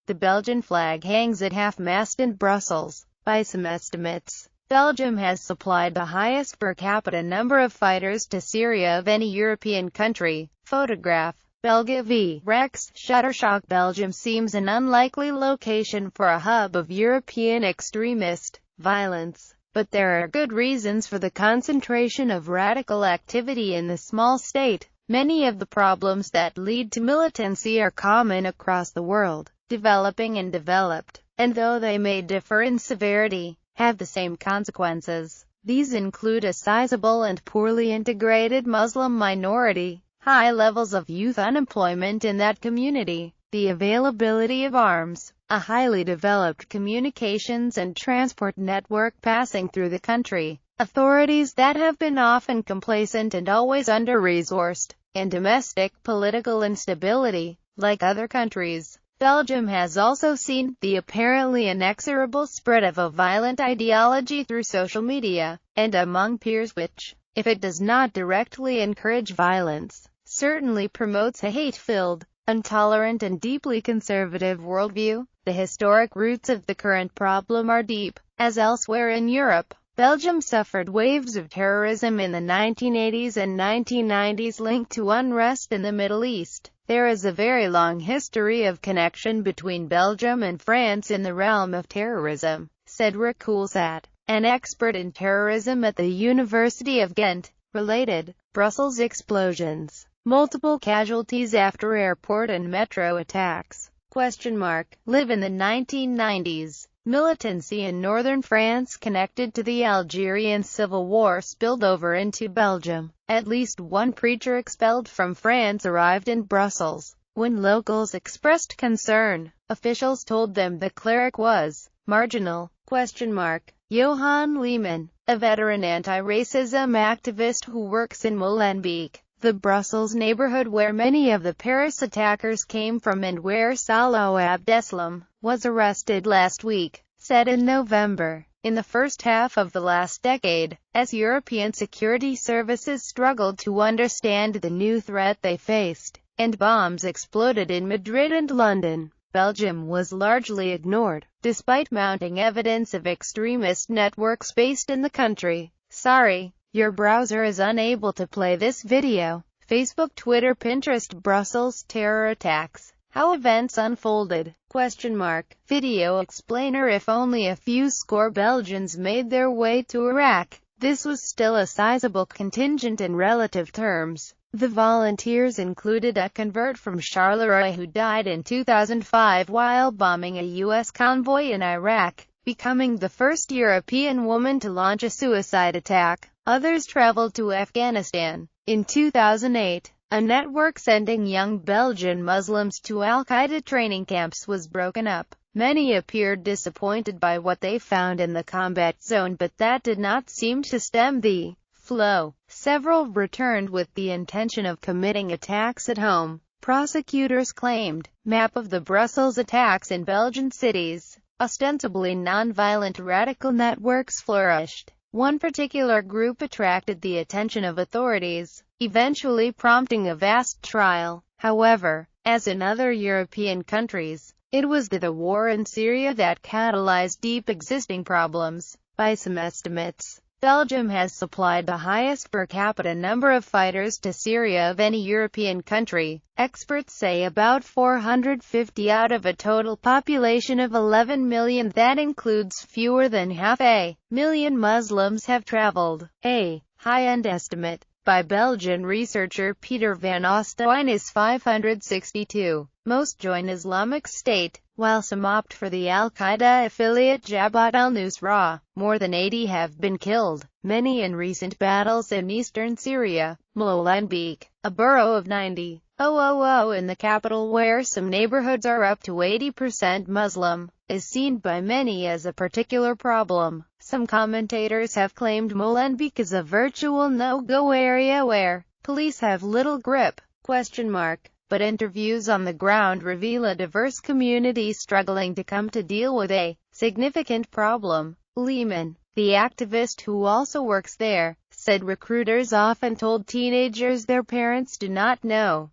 The Belgian flag hangs at half-mast in Brussels. By some estimates, Belgium has supplied the highest per capita number of fighters to Syria of any European country. Photograph. Belga v. Rex. Shutterstock. Belgium seems an unlikely location for a hub of European extremist violence, but there are good reasons for the concentration of radical activity in the small state. Many of the problems that lead to militancy are common across the world, developing and developed, and though they may differ in severity, have the same consequences. These include a sizable and poorly integrated Muslim minority, high levels of youth unemployment in that community, the availability of arms, a highly developed communications and transport network passing through the country, authorities that have been often complacent and always under-resourced, and domestic political instability. Like other countries, Belgium has also seen the apparently inexorable spread of a violent ideology through social media, and among peers which, if it does not directly encourage violence, certainly promotes a hate-filled, intolerant and deeply conservative worldview. The historic roots of the current problem are deep. As elsewhere in Europe, Belgium suffered waves of terrorism in the 1980s and 1990s linked to unrest in the Middle East. There is a very long history of connection between Belgium and France in the realm of terrorism, said Coulsat, an expert in terrorism at the University of Ghent. Related, Brussels explosions. Multiple casualties after airport and metro attacks. Live in the 1990s. Militancy in northern France connected to the Algerian civil war spilled over into Belgium. At least one preacher expelled from France arrived in Brussels. When locals expressed concern, officials told them the cleric was marginal. Johan Lehmann, a veteran anti-racism activist who works in Molenbeek, the Brussels neighborhood where many of the Paris attackers came from and where Salah Abdeslam was arrested last week, said in November. In the first half of the last decade, as European security services struggled to understand the new threat they faced, and bombs exploded in Madrid and London, Belgium was largely ignored, despite mounting evidence of extremist networks based in the country. Sorry, your browser is unable to play this video. Facebook, Twitter, Pinterest. Brussels terror attacks. How events unfolded? Video explainer. If only a few score Belgians made their way to Iraq, this was still a sizable contingent in relative terms. The volunteers included a convert from Charleroi who died in 2005 while bombing a U.S. convoy in Iraq, becoming the first European woman to launch a suicide attack. Others traveled to Afghanistan. In 2008, a network sending young Belgian Muslims to al-Qaeda training camps was broken up. Many appeared disappointed by what they found in the combat zone, but that did not seem to stem the flow. Several returned with the intention of committing attacks at home. Prosecutors claimed. Map of the Brussels attacks in Belgian cities. Ostensibly non-violent radical networks flourished. One particular group attracted the attention of authorities, eventually prompting a vast trial. However, as in other European countries, it was the war in Syria that catalyzed deep existing problems. By some estimates, Belgium has supplied the highest per capita number of fighters to Syria of any European country. Experts say about 450 out of a total population of 11 million. That includes fewer than half a million Muslims have traveled. A high-end estimate by Belgian researcher Peter van Oosthuizen is 562. Most join Islamic State, while some opt for the al-Qaeda affiliate Jabhat al-Nusra. More than 80 have been killed, many in recent battles in eastern Syria. Molenbeek, a borough of 90,000 in the capital where some neighborhoods are up to 80% Muslim, is seen by many as a particular problem. Some commentators have claimed Molenbeek is a virtual no-go area where police have little grip. But interviews on the ground reveal a diverse community struggling to come to deal with a significant problem. Lehman, the activist who also works there, said recruiters often told teenagers their parents do not know